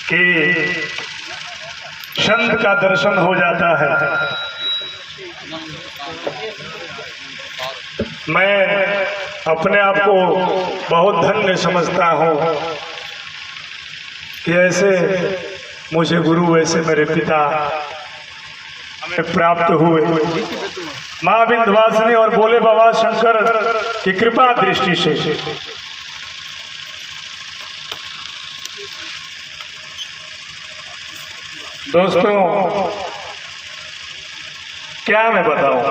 कि संत का दर्शन हो जाता है। मैं अपने आप को बहुत धन्य समझता हूँ कि ऐसे मुझे गुरु, ऐसे मेरे पिता हमें प्राप्त हुए। माँ विंध्यवासिनी और भोले बाबा शंकर की कृपा दृष्टि से। दोस्तों, क्या मैं बताऊं,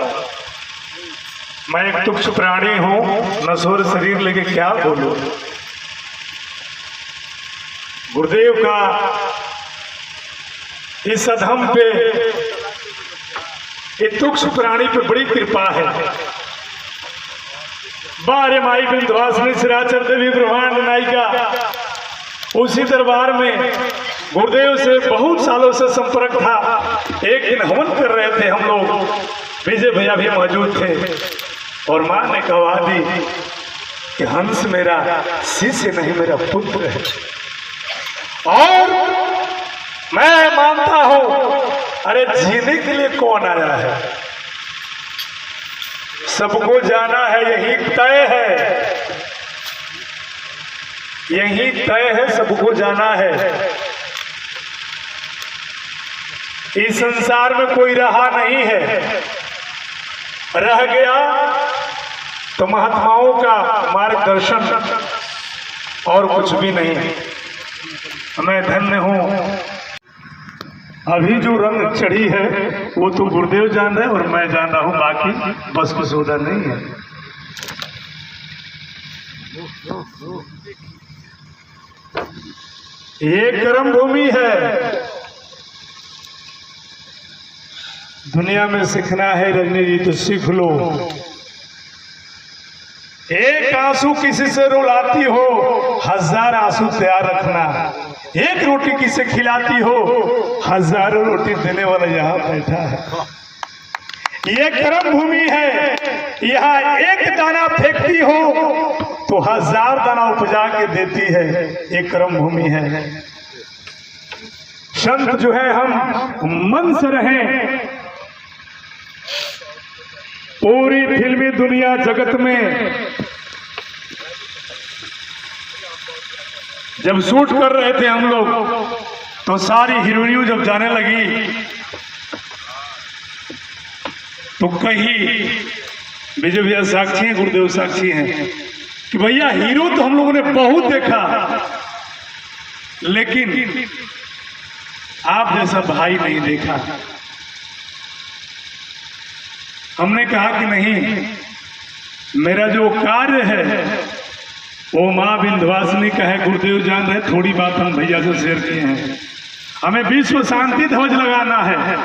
मैं एक तुच्छ प्राणी हूं, नश्वर शरीर लेके क्या बोलूं। गुरुदेव का इस अधम पे, इस तुच्छ प्राणी पे बड़ी कृपा है। बारे माई विंध्यवासिनी सिराचर देवी ब्रह्मांड नायिका, उसी दरबार में गुरुदेव से बहुत सालों से संपर्क था। एक दिन हवन कर रहे थे हम लोग, विजय भैया भी मौजूद थे, और माँ ने कहा दी कि हंस मेरा शिष्य नहीं, मेरा पुत्र है। और मैं मानता हूं, अरे जीने के लिए कौन आया है, सबको जाना है, यही तय है, यही तय है, सबको जाना है। इस संसार में कोई रहा नहीं है, रह गया तो महात्माओं का मार्गदर्शन और कुछ भी नहीं। मैं धन्य हूं। अभी जो रंग चढ़ी है वो तो गुरुदेव जान रहे और मैं जान रहा हूं, बाकी बस की सौदा नहीं है। ये कर्म भूमि है। दुनिया में सीखना है रजनी तो सीख लो। एक आंसू किसी से रुलाती हो, 1000 आंसू तैयार रखना। एक रोटी किसे खिलाती हो, 1000 रोटी देने वाला यहाँ बैठा है। ये कर्म भूमि है। यहाँ एक दाना फेंकती हो तो 1000 दाना उपजा के देती है। एक कर्म भूमि है। संत जो है, हम मन से रहें। पूरी फिल्मी दुनिया जगत में जब शूट कर रहे थे हम लोग, तो सारी हीरोइनियों जब जाने लगी तो कहीं विजय भैया साक्षी हैं, गुरुदेव साक्षी हैं कि भैया हीरो तो हम लोगों ने बहुत देखा, लेकिन आप जैसा भाई नहीं देखा। हमने कहा कि नहीं, मेरा जो कार्य है वो माँ विंध्यवासिनी का है, गुरुदेव जान रहे। थोड़ी बात हम भैया से शेयर किए हैं। हमें विश्व शांति ध्वज लगाना है।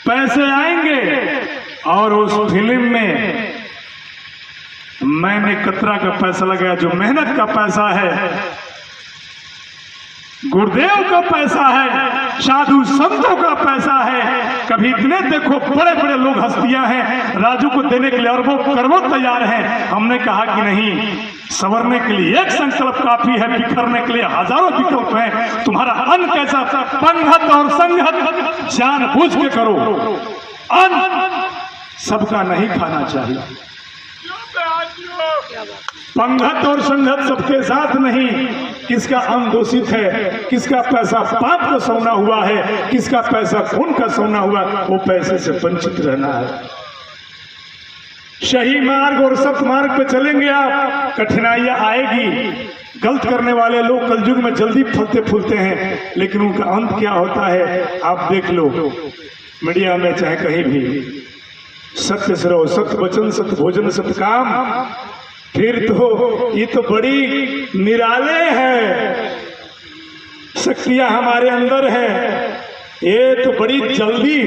पैसे आएंगे और उस फिल्म में मैंने कतरा का पैसा लगाया, जो मेहनत का पैसा है, गुरुदेव का पैसा है, साधु संतों का पैसा है। कभी इतने देखो बड़े बड़े लोग हस्तियां हैं, राजू को देने के लिए अरबों करोड़ों तैयार हैं। हमने कहा कि नहीं, संवरने के लिए एक संकल्प काफी है, बिखरने के लिए हजारों विकल्प हैं। तुम्हारा अन्न कैसा, पंगत और संगत जानबूझ के करो। अन्न सबका नहीं खाना चाहिए, पंगत और संगत सबके साथ नहीं। किसका अन्न दूषित है, किसका पैसा पाप का सोना हुआ है, किसका पैसा खून का सोना हुआ, वो पैसे से वंचित रहना है। सही मार्ग और सत मार्ग पे चलेंगे आप, कठिनाइयां आएगी। गलत करने वाले लोग कलयुग में जल्दी फलते फूलते हैं, लेकिन उनका अंत क्या होता है आप देख लो। मीडिया में चाहे कहीं भी, सत्य से रहो, सत्य वचन, सत्य भोजन, सत्य काम। फिर तो ये तो बड़ी निराले है, शक्तियां हमारे अंदर है। ये तो बड़ी जल्दी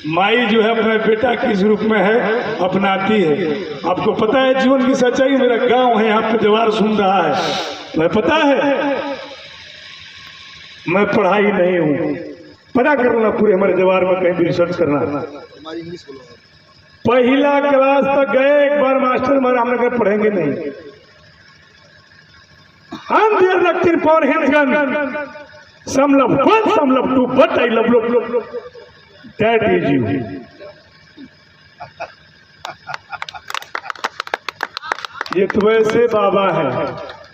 माई जो है अपने बेटा किस रूप में है अपनाती है। आपको पता है जीवन की सच्चाई, मेरा गांव है यहाँ पे जवार सुन रहा है, मैं पता है, मैं पढ़ाई नहीं हूँ, पता करना पूरे हमारे जवार में कहीं भी रिसर्च करना। पहला क्लास तक गए, एक बार मास्टर मारा, हमने कहा पढ़ेंगे नहीं। And there are nothing for him. Some love one, some love two, but I love. That is you. ये तो वैसे बाबा है,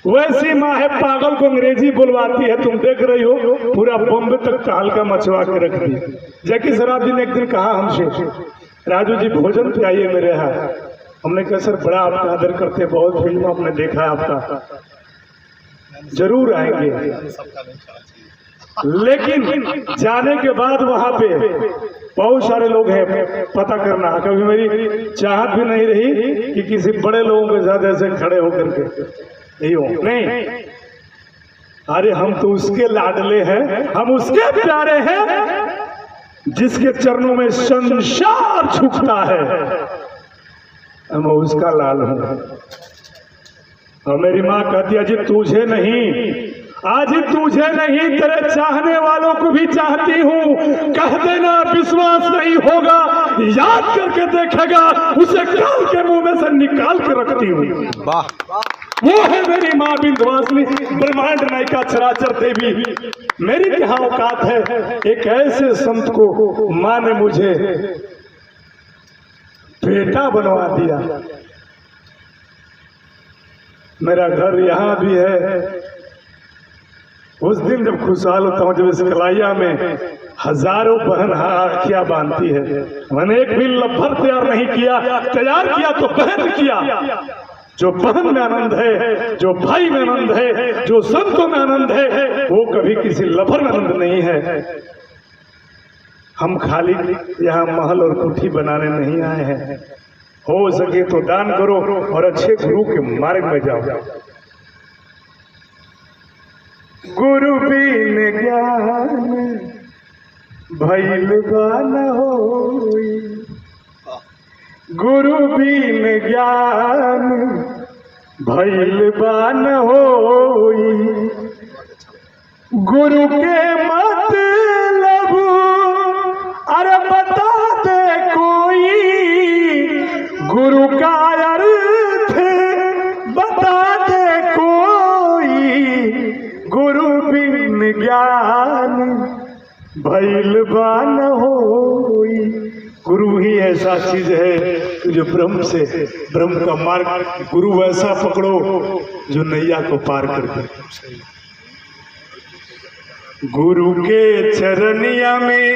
वैसी माँ है पागल को अंग्रेजी बुलवाती है। तुम देख रही हो पूरा बॉम्बे तक का हल्का मचवा के रख दी। जैकी शराबी ने एक दिन कहा हमसे, राजू जी भोजन पे आइए मेरे यहाँ। हमने कहा सर बड़ा आपका आदर करते हैं, बहुत फिल्म आपने देखा है आपका, जरूर आएंगे। लेकिन जाने के बाद वहां पे बहुत सारे लोग हैं, पता करना, कभी मेरी चाहत भी नहीं रही कि किसी बड़े लोगों के साथ ऐसे खड़े होकर के यही हो, नहीं। अरे हम तो उसके लाडले हैं, हम उसके प्यारे हैं जिसके चरणों में संसार झुकता है, हम उसका लाल हूं। और मेरी माँ कहती है, अजी तुझे नहीं, आज तुझे नहीं तेरे चाहने वालों को भी चाहती हूँ। कह देना विश्वास नहीं होगा, याद करके देखेगा, उसे काल के मुंह में से निकाल के रखती हूँ। वो है मेरी माँ विंध्यवासिनी, ब्रह्मांड नायिका चराचर देवी। मेरी क्या औकात है, एक ऐसे संत को माँ ने मुझे बेटा बनवा दिया। मेरा घर यहाँ भी है। उस दिन जब खुशहाल होता हूँ, जब इस कलाइया में हजारों बहन राखियां बांधती है, मैंने एक भी लफ्ज तैयार नहीं किया, तैयार किया तो बहन किया। जो बहन में आनंद है, जो भाई में आनंद है, जो संतों में आनंद है, वो कभी किसी लफर में आनंद नहीं है। हम खाली यहाँ महल और कुठी बनाने नहीं आए हैं। हो सके तो दान करो और अच्छे गुरु के मार्ग में जाओ। गुरु बिन ज्ञान भइल बा न होई, गुरु बिन ज्ञान भइल बा न होई। गुरु के मतलब अरे बता दे कोई, गुरु का अर्थ बता दे कोई। गुरु बिन ज्ञान भइल बा न होई। गुरु ही ऐसा चीज है जो ब्रह्म से, ब्रह्म का मार्ग, गुरु ऐसा पकड़ो जो नैया को पार कर दे। गुरु के चरनिया में,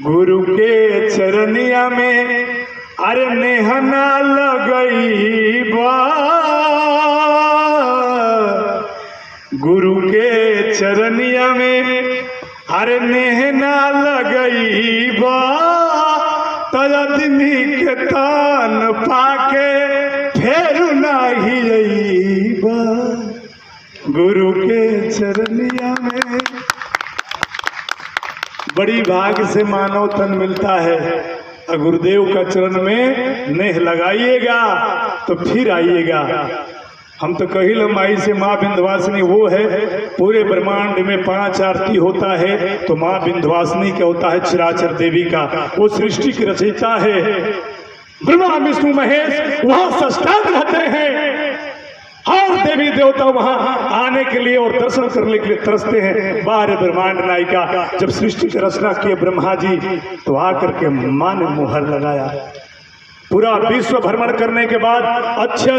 गुरु के चरनिया में अरे नेहना लगई बा। गुरु के चरनिया में अरे नेहना लगई बा। तदमी के तान पाके फेर नाही अईबा। गुरु के चरनिया में बड़ी भाग से मानव तन मिलता है। गुरुदेव का चरण में नेह लगाइएगा तो फिर आइएगा। हम तो कही लंबाई से माँ विंध्यवासिनी वो है, पूरे ब्रह्मांड में 5 आरती होता है तो माँ विंध्यवासिनी का होता है चराचर देवी का। वो सृष्टि की रचयिता है। ब्रह्मा विष्णु महेश वहाँ सष्टांग रहते हैं और देवी देवता वहाँ आने के लिए और दर्शन करने के लिए तरसते हैं। बाहर ब्रह्मांड नायिका जब सृष्टि की रचना किए ब्रह्मा जी तो आकर के माँ ने मुहर लगाया। पूरा विश्व भ्रमण करने के बाद अच्छे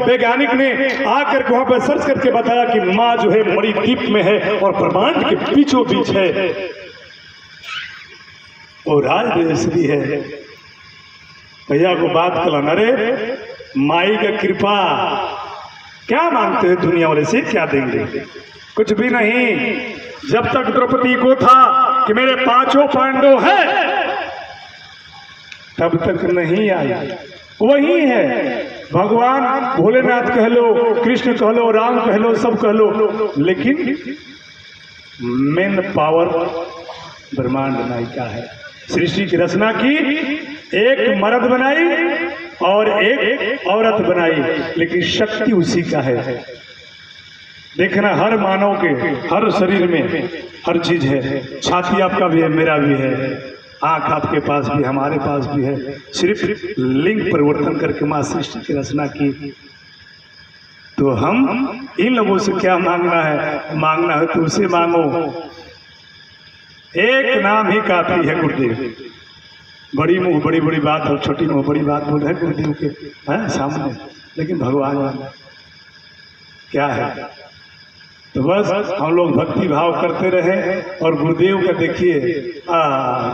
वैज्ञानिक ने आकर के वहां पर सर्च करके बताया कि माँ जो है बड़ी डीप में है और ब्रह्मांड के बीचों बीच है और राजदेवी है। भैया को बात कलाना रे माई का कृपा क्या मांगते हैं दुनिया वाले से, क्या देंगे? कुछ भी नहीं। जब तक द्रौपदी को था कि मेरे 5 पांडव हैं तब तक नहीं आई। वही है भगवान भोलेनाथ कह लो, कृष्ण कह लो, राम कह लो, सब कह लो, लेकिन मेन पावर ब्रह्मांड नायिका है। सृष्टि की रचना की, एक मर्द बनाई और एक औरत बनाई, लेकिन शक्ति उसी का है। देखना हर मानव के हर शरीर में हर चीज है। छाती आपका भी है, मेरा भी है, आंख आपके पास भी, हमारे पास भी है। सिर्फ लिंग परिवर्तन करके माँ सृष्टि की रचना की। तो हम इन लोगों से क्या मांगना है? मांगना है तो उसे मांगो। एक नाम ही काफी है गुरुदेव। बड़ी मुंह बड़ी बड़ी बात और छोटी मुंह बड़ी बात बोल है गुरुदेव के सामने, लेकिन भगवान क्या है? तो बस हम लोग भक्ति भाव करते रहे और गुरुदेव का देखिए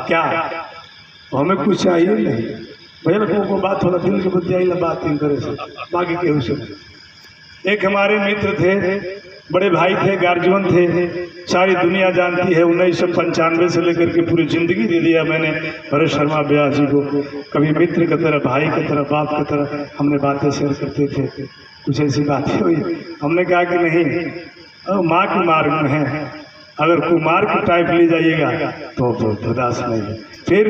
क्या हमें कुछ चाहिए नहीं भैया। लोगों को बात थोड़ा दिल के बुद्धिया बात नहीं करे से बाकी केहू से। एक हमारे मित्र थे, बड़े भाई थे, गार्जियन थे, सारी दुनिया जानती है। 1995 से लेकर के पूरी जिंदगी दे दिया मैंने हरेश शर्मा ब्यास जी को। कभी मित्र की तरह, भाई की तरह, बाप की तरह हमने बातें शेयर करते थे। कुछ ऐसी बातें हुई, हमने कहा कि नहीं माँ की मार्ग में है, अगर कुमार की टाइप ले जाइएगा तो बर्दाश्त नहीं है। फिर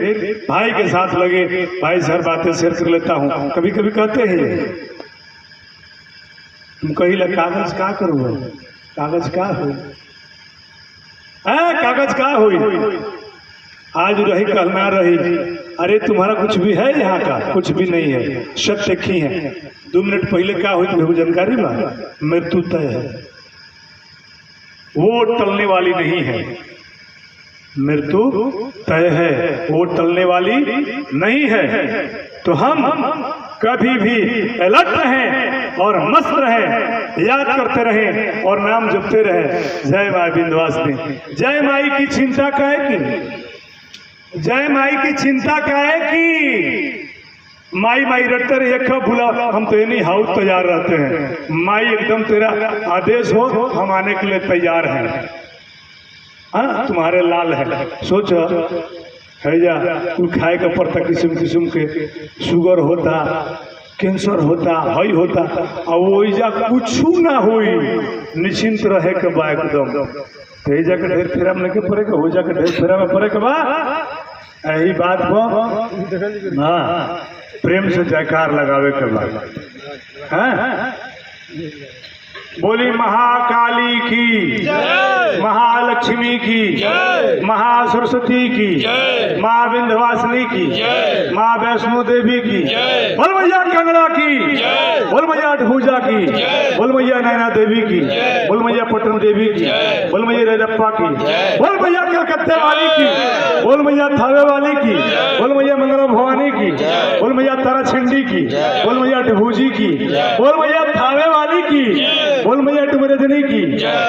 भाई के साथ लगे, भाई से हर बातें शेयर कर लेता हूँ। कभी कभी कहते हैं तुम कही ला कागज का करो, कागज का हो, कागज का हो, आज रही कल ना रही। अरे तुम्हारा कुछ भी है यहाँ का? कुछ भी नहीं है। सत्य की है। 2 मिनट पहले क्या हुई तुम्हें जानकारी बा? मृत्यु तय है, वो टलने वाली नहीं है। मृत्यु तय है, वो टलने वाली नहीं है। तो हम कभी भी अलर्ट रहें और मस्त रहें, याद करते रहें और नाम जपते रहे। जय माई विंध्यवासिनी। जय माई की चिंता काहे की? जय माई की चिंता काहे की? माई माई रटते रहिए, कब भूला? हम तो ये नहीं हाउस तैयार रहते हैं। माई एकदम तेरा आदेश हो हम आने के लिए तैयार हैं। हाँ तुम्हारे लाल है। सोचो है जा कुल खाए का पड़ता, किस्म किस्म के शुगर होता, कैंसर होता, हई होता, और वो कुछ ना हुई, निश्चिंत रहे के बा एकदम। तो ये जाकर ढेर फेरा में नहीं पड़ेगा, हो जाकर ढेर फेरा में पड़े के बा। यही बात को हाँ प्रेम से जयकार लगावे के बाद। बोली महाकाली की, महालक्ष्मी की, महासरस्वती की, माँ विंध्यवासिनी की, माँ वैष्णो देवी की, बोल मैया कंगड़ा की, बोल मैया ढूजा की, बोल मैया नैना देवी की, बोल मैया पटन देवी की, बोल मैया रजप्पा की, बोल मैया कलकत्ते वाली की, बोल मैया थावे वाली की, बोल मैया मंगला भवानी की, बोल मैया ताराचंडी की, बोल मैया ढूजी की, बोल मैया थावे वाली की, बोल मैया डुमरजनी की,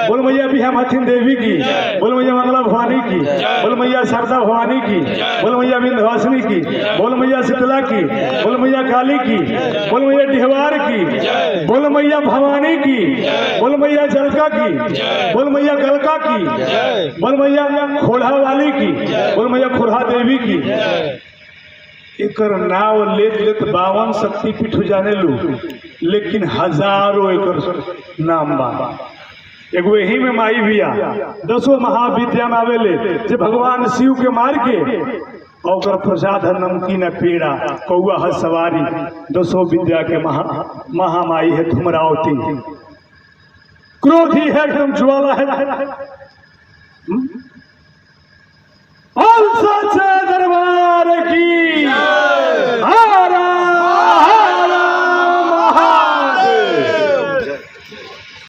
बोल मैया बिहामथिन देवी की, बोल मैया मंगला भवानी की, बोल मैया शारदा भवानी की, बोल मैया विंध्यवासिनी की, बोल मैया शीतला की, बोल मैया काली की, बोल मैया डिहवार की, बोल मैया भवानी की, बोल मैया जलका की, बोल मैया गलका की, बोल मैया खोड़ा वाली की, बोल मैया खुरहा देवी की। एकर नाव लेत लेत 52 शक्तिपीठ हो जाने लू, लेकिन हजारों एकर नाम बा। एगो यही में माई बिया 10 महाविद्या में आवेले जे भगवान शिव के मार के और प्रसाद है नमकीन पेड़ा, कौआ है सवारी। 10 विद्या के महामाई है धूमरावती। क्रोधी है एकदम ज्वाला है।